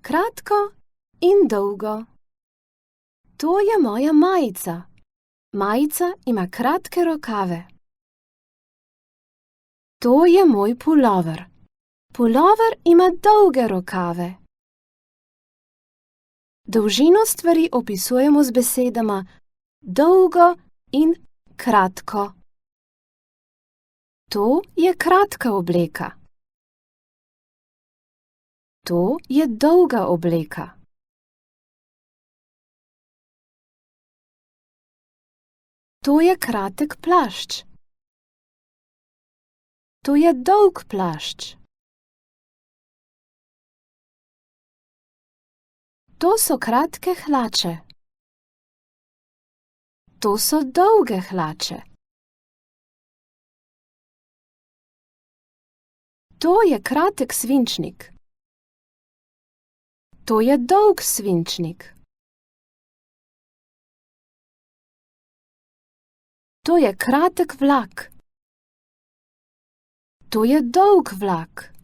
Kratko in dolgo. To je moja majica. Majica ima kratke rokave. To je moj pulover. Pulover ima dolge rokave. Dolžino stvari opisujemo z besedama dolgo in kratko. To je kratka obleka. To je dolga obleka. To je kratek plašč. To je dolg plašč. To so kratke hlače. To so dolge hlače. To je kratek svinčnik. To je dolg svinčnik. To je kratek vlak. To je dolg vlak.